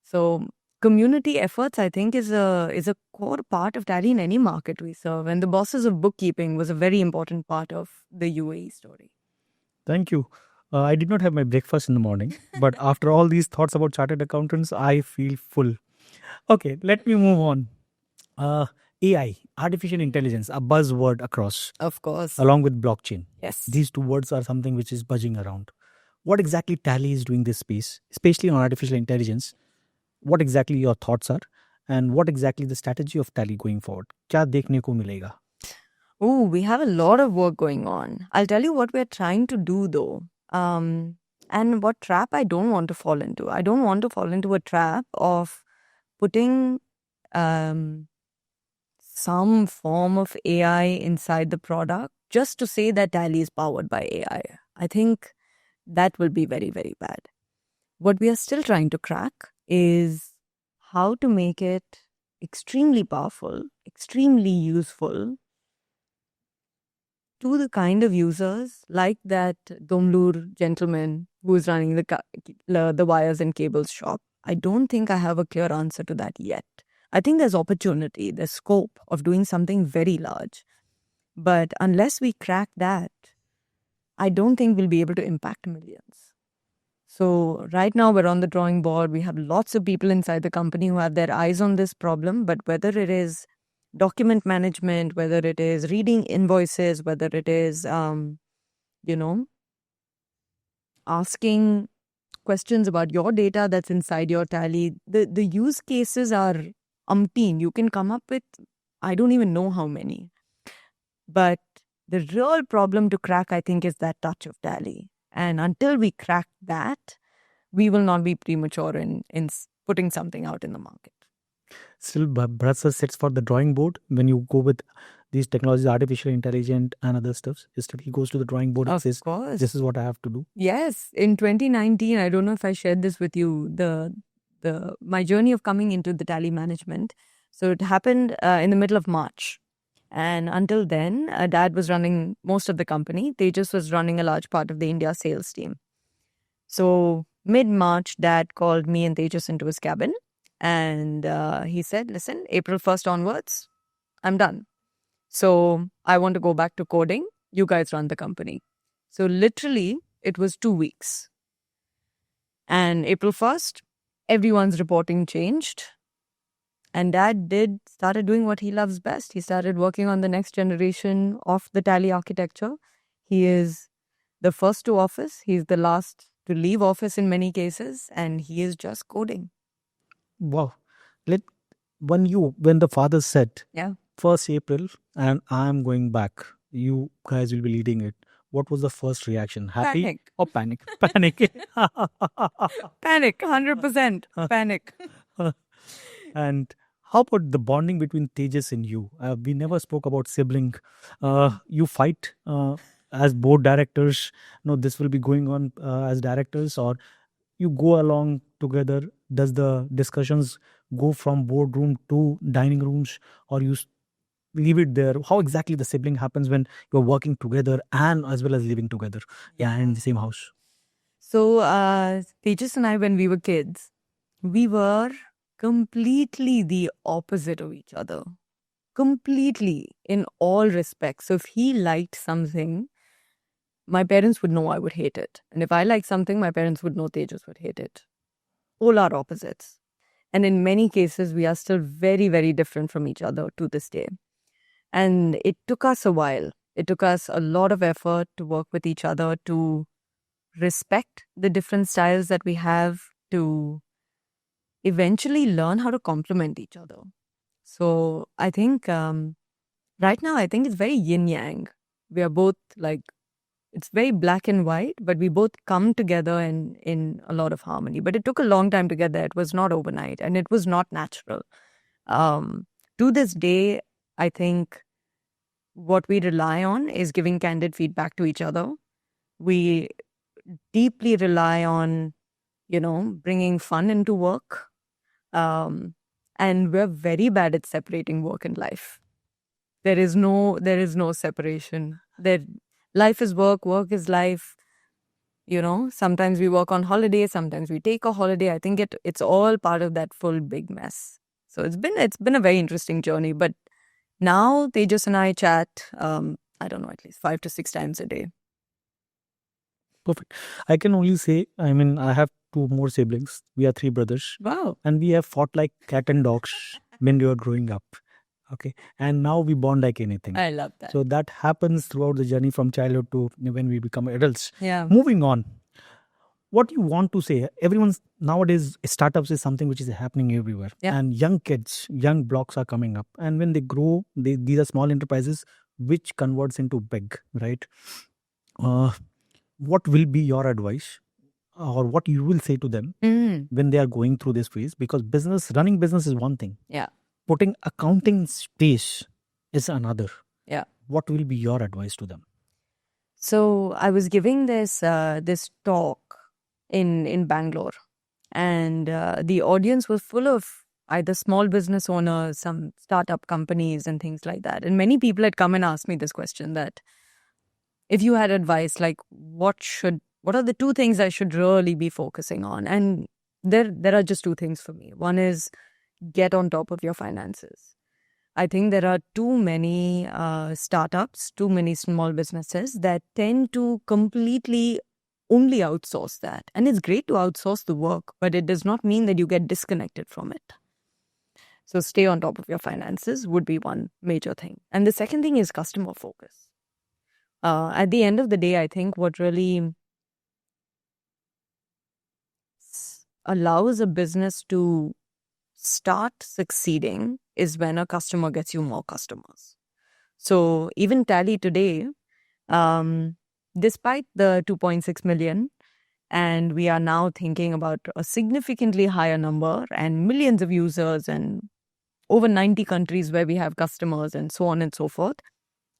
So community efforts, I think, is a core part of Tally in any market we serve. And the bosses of bookkeeping was a very important part of the UAE story. Thank you. I did not have my breakfast in the morning, but after all these thoughts about chartered accountants, I feel full. Okay, let me move on. AI, artificial intelligence, a buzzword across, Of course. along with blockchain. Yes. These two words are something which is buzzing around. What exactly Tally is doing this space, especially on artificial intelligence? What exactly your thoughts are, and what exactly the strategy of Tally going forward? क्या देखने को मिलेगा? Oh, we have a lot of work going on. I'll tell you what we're trying to do though. And what trap I don't want to fall into. I don't want to fall into a trap of putting some form of AI inside the product just to say that Tally is powered by AI. I think that will be very, very bad. What we are still trying to crack is how to make it extremely powerful, extremely useful to the kind of users like that Domlur gentleman who is running the wires and cables shop. I don't think I have a clear answer to that yet. I think there's opportunity, there's scope of doing something very large. But unless we crack that, I don't think we'll be able to impact millions. So right now we're on the drawing board. We have lots of people inside the company who have their eyes on this problem, but whether it is document management, whether it is reading invoices, whether it is, asking questions about your data that's inside your Tally, the use cases are umpteen. You can come up with, I don't even know how many. But the real problem to crack, I think, is that touch of Tally. And until we crack that, we will not be premature in putting something out in the market. Still, Bharat sits for the drawing board when you go with these technologies, artificial intelligence and other stuff. Still, he goes to the drawing board and Of says, course. "This is what I have to do." Yes. In 2019, I don't know if I shared this with you, my journey of coming into the Tally management. So it happened in the middle of March. And until then, Dad was running most of the company. Tejas was running a large part of the India sales team. So mid-March, Dad called me and Tejas into his cabin. And he said, listen, April 1st onwards, I'm done. So I want to go back to coding. You guys run the company. So literally, it was 2 weeks. And April 1st, everyone's reporting changed. And Dad started doing what he loves best. He started working on the next generation of the Tally architecture. He is the first to office, he's the last to leave office in many cases, and he is just coding. Wow. Let when the father said Yeah. 1st April and I'm going back, you guys will be leading it. What was the first reaction? Happy Panic. or panic? Panic. Panic, 100% panic. And how about the bonding between Tejas and you? We never spoke about sibling. You fight as board directors. No, this will be going on as directors, or you go along together. Does the discussions go from boardroom to dining rooms, or you leave it there? How exactly the sibling happens when you're working together and as well as living together? Yeah, in the same house. So, Tejas and I, when we were kids, we were completely the opposite of each other. Completely in all respects. So, if he liked something, my parents would know I would hate it. And if I liked something, my parents would know Tejas would hate it. All are opposites. And in many cases, we are still very, very different from each other to this day. And it took us a while. It took us a lot of effort to work with each other, to respect the different styles that we have, to eventually learn how to complement each other. So I think right now, I think it's very yin yang. We are both like, it's very black and white, but we both come together in a lot of harmony. But it took a long time to get there. It was not overnight and it was not natural. To this day, I think what we rely on is giving candid feedback to each other. We deeply rely on, bringing fun into work. And we're very bad at separating work and life. There is no separation. Life is work, work is life. Sometimes we work on holiday, sometimes we take a holiday. I think it's all part of that full big mess. So it's been a very interesting journey. But now Tejas and I chat, I don't know, at least 5 to 6 times a day. Perfect. I can only say, I mean, I have 2 more siblings. We are 3 brothers. Wow. And we have fought like cat and dogs when we were growing up. Okay. And now we bond like anything. I love that. So that happens throughout the journey from childhood to when we become adults. Yeah. Moving on. What you want to say? Everyone's nowadays, startups is something which is happening everywhere. Yeah. And young kids, young blocks are coming up. And when they grow, these are small enterprises which converts into big, right? What will be your advice or what you will say to them when they are going through this phase? Because running business is one thing. Yeah. Putting accounting space is another. Yeah. What will be your advice to them? So I was giving this talk in Bangalore, and the audience was full of either small business owners, some startup companies and things like that. And many people had come and asked me this question, that if you had advice, like what are the 2 things I should really be focusing on? And there are just 2 things for me. One is get on top of your finances. I think there are too many startups, too many small businesses that tend to completely only outsource that. And it's great to outsource the work, but it does not mean that you get disconnected from it. So stay on top of your finances would be one major thing. And the second thing is customer focus. At the end of the day, I think what really allows a business to start succeeding is when a customer gets you more customers. So even Tally today, despite the 2.6 million, and we are now thinking about a significantly higher number and millions of users and over 90 countries where we have customers and so on and so forth,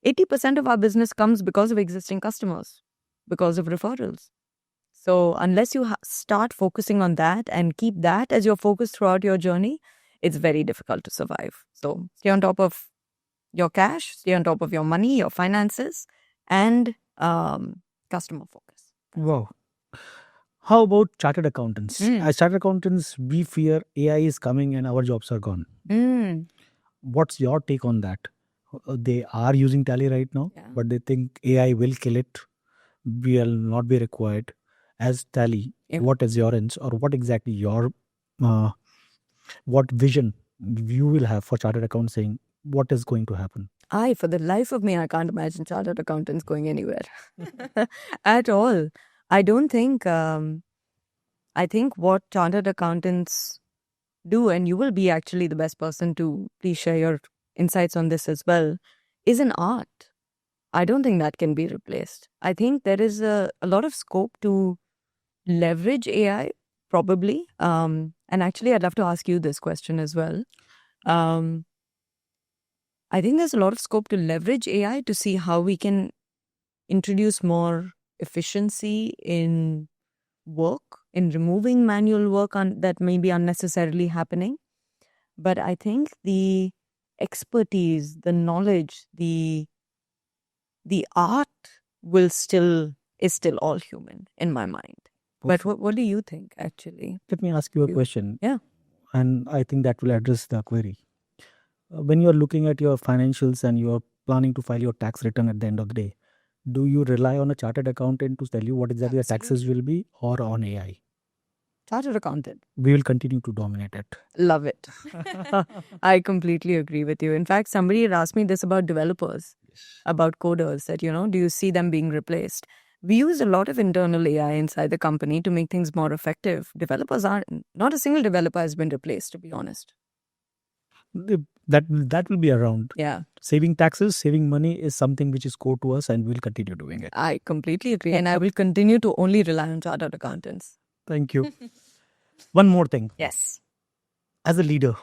80% of our business comes because of existing customers, because of referrals. So unless you start focusing on that and keep that as your focus throughout your journey, it's very difficult to survive. So stay on top of your cash, stay on top of your money, your finances, and customer focus. Wow. How about chartered accountants? As chartered accountants, we fear AI is coming and our jobs are gone. What's your take on that? They are using Tally right now, but they think AI will kill it. We will not be required. As Tally, what is your ends or what exactly your what vision you will have for chartered accounts saying what is going to happen? For the life of me, I can't imagine chartered accountants going anywhere at all. I don't think, I think what chartered accountants do, and you will be actually the best person to please share your insights on this as well, is an art. I don't think that can be replaced. I think there is a lot of scope to leverage AI, probably. And actually, I'd love to ask you this question as well. I think there's a lot of scope to leverage AI to see how we can introduce more efficiency in work, in removing manual work that may be unnecessarily happening. But I think the expertise, the knowledge, the art is still all human in my mind. But what do you think, actually? Let me ask you a question. Yeah. And I think that will address the query. When you are looking at your financials and you are planning to file your tax return at the end of the day, do you rely on a chartered accountant to tell you what exactly the taxes will be, or on AI? Chartered accountant. We will continue to dominate it. Love it. I completely agree with you. In fact, somebody had asked me this about developers, about coders, that, do you see them being replaced? We use a lot of internal AI inside the company to make things more effective. Developers aren't. Not a single developer has been replaced, to be honest. That will be around. Yeah. Saving taxes, saving money is something which is core to us, and we'll continue doing it. I completely agree. And I will continue to only rely on chartered accountants. Thank you. One more thing. Yes. As a leader,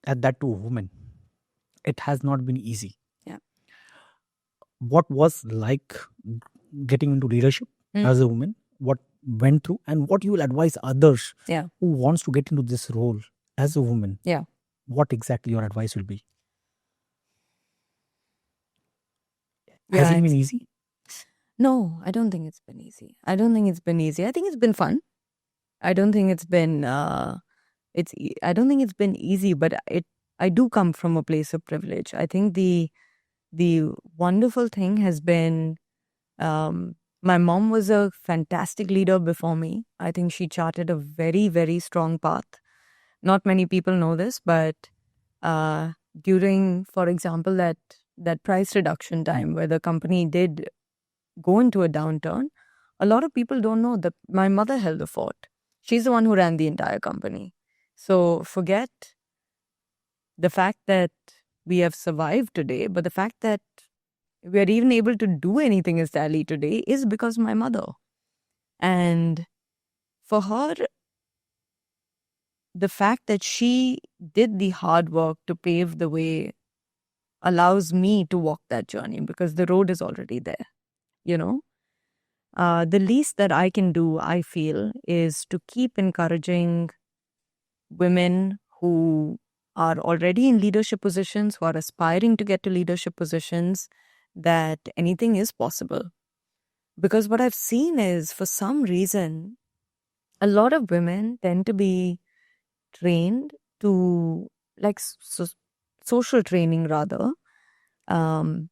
at that too a woman, it has not been easy. Yeah. What was like getting into leadership as a woman? What went through, and what you will advise others who wants to get into this role as a woman? Yeah. What exactly your advice will be? Yeah, Has it been easy? No, I don't think it's been easy. I think it's been fun. I don't think it's been I don't think it's been easy, but I do come from a place of privilege. I think the wonderful thing has been my mom was a fantastic leader before me. I think she charted a very, very strong path. Not many people know this, but during, for example, that price reduction time where the company did go into a downturn, a lot of people don't know that my mother held the fort. She's the one who ran the entire company. So forget the fact that we have survived today, but the fact that we are even able to do anything as Tally today is because of my mother. And for her, the fact that she did the hard work to pave the way allows me to walk that journey because the road is already there, The least that I can do, I feel, is to keep encouraging women who are already in leadership positions, who are aspiring to get to leadership positions, that anything is possible. Because what I've seen is, for some reason, a lot of women tend to be trained to, social training rather, to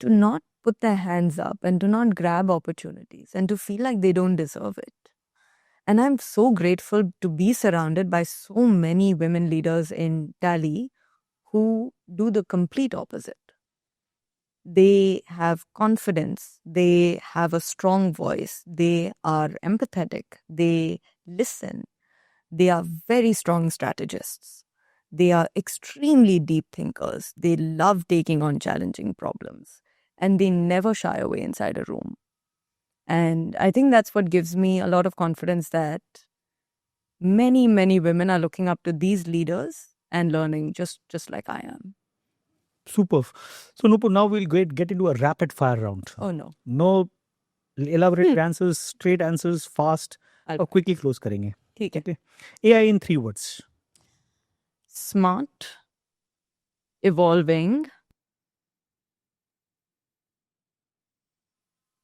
not put their hands up and to not grab opportunities and to feel like they don't deserve it. And I'm so grateful to be surrounded by so many women leaders in Tally who do the complete opposite. They have confidence. They have a strong voice. They are empathetic. They listen. They are very strong strategists. They are extremely deep thinkers. They love taking on challenging problems. And they never shy away inside a room. And I think that's what gives me a lot of confidence that many, many women are looking up to these leaders and learning just like I am. Super. So, Nupur, now we'll get into a rapid fire round. Oh, no. No elaborate answers, straight answers, fast. और quickly close करेंगे. ठीक है. Okay. AI in 3 words. Smart, evolving,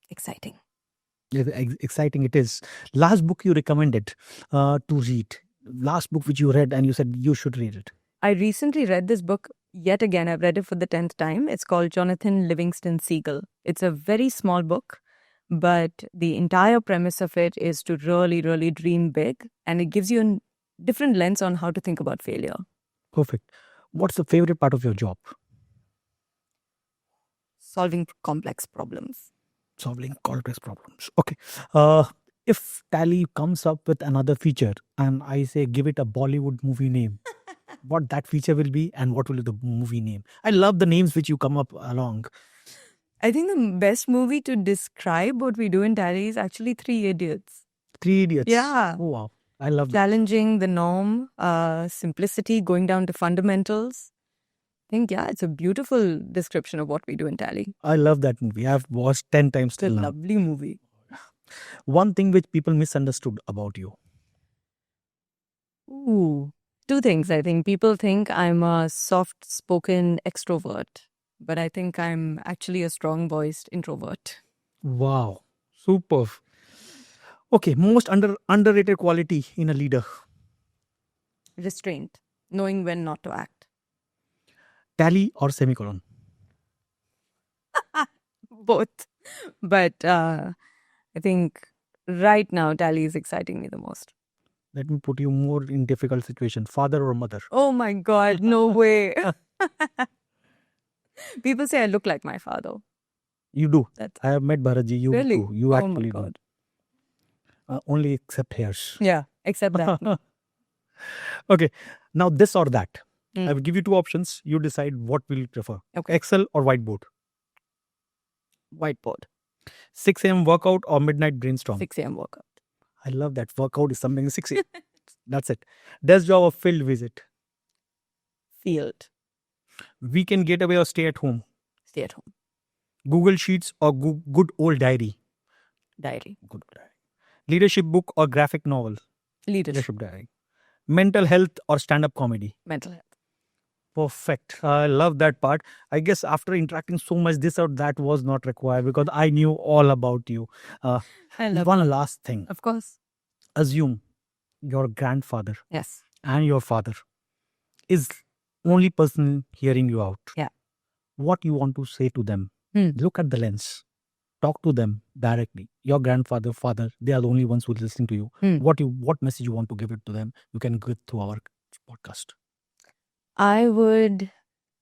exciting. Exciting it is. Last book you recommended to read. Last book which you read and you said you should read it. I recently read this book yet again. I've read it for the 10th time. It's called Jonathan Livingston Seagull. It's a very small book, but the entire premise of it is to really, really dream big. And it gives you a different lens on how to think about failure. Perfect. What's the favorite part of your job? solving complex problems. Solving complex problems. Okay. If Tally comes up with another feature and I say give it a Bollywood movie name, what that feature will be and what will be the movie name? I love the names which you come up along. I think the best movie to describe what we do in Tally is actually Three Idiots. Three Idiots. Yeah. Oh, wow. I love that. Challenging the norm, simplicity, going down to fundamentals. I think, yeah, it's a beautiful description of what we do in Tally. I love that movie. I've watched 10 times It's a till now. lovely movie. One thing which people misunderstood about you. Ooh. Two things, I think. People think I'm a soft-spoken extrovert, but I think I'm actually a strong-voiced introvert. Wow. Super. Okay. Most underrated quality in a leader. Restraint, knowing when not to act. Tally or semicolon? Both. But I think right now, Tally is exciting me the most. Let me put you more in difficult situation. Father or mother? Oh my God, no way. People say I look like my father. You do. That's I have met Bharatji. You really? do. You Oh my actually God. do. Only except hairs. Yeah, except that. Okay. Now this or that. Mm. I will give you two options. You decide what will you prefer. Okay. Excel or whiteboard. Whiteboard. 6 a.m. workout or midnight brainstorm. 6 a.m. workout. I love that. Workout is something 6 a.m. That's it. Desk job or field visit. Field. Weekend getaway or stay at home. Stay at home. Google Sheets or good old diary. Diary. Good old diary. Leadership book or graphic novel. Leadership. Diary. Mental health or stand-up comedy. Mental health. Perfect. I love that part. I guess after interacting so much, this or that was not required because I knew all about you. I love One that. last thing. Of course. Assume your grandfather Yes. and your father is only person hearing you out. Yeah. What you want to say to them? Hmm. Look at the lens. Talk to them directly. Your grandfather, father, they are the only ones who are listening to you. Hmm. What message you want to give it to them? You can give to our podcast. I would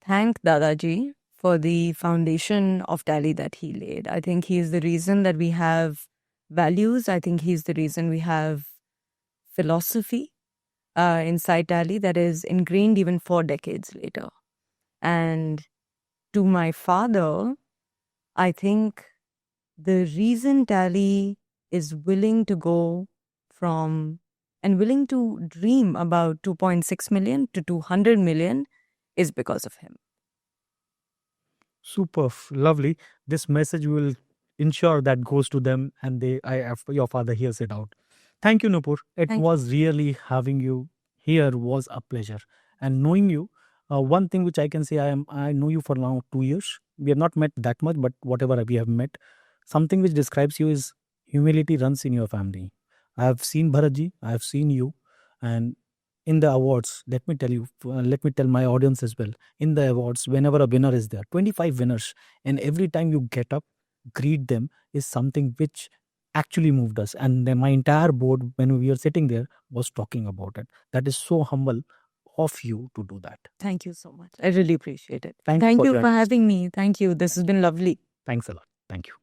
thank Dadaji for the foundation of Tally that he laid. I think he is the reason that we have values. I think he's the reason we have philosophy inside Tally that is ingrained even 4 decades later. And to my father, I think the reason Tally is willing to go from and willing to dream about 2.6 million to 200 million is because of him. Super lovely. This message will ensure that goes to them and your father hears it out. Thank you, Nupur. It Thank was really having you here was a pleasure. And knowing you, one thing which I can say, I know you for now 2 years. We have not met that much, but whatever we have met, something which describes you is humility runs in your family. I have seen Bharatji, I have seen you, and in the awards, let me tell my audience as well. In the awards, whenever a winner is there, 25 winners, and every time you get up, greet them is something which actually moved us. And then my entire board, when we were sitting there, was talking about it. That is so humble of you to do that. Thank you so much. I really appreciate it. Thank Thank you you for for having me. Thank you. This has been lovely. Thanks a lot. Thank you.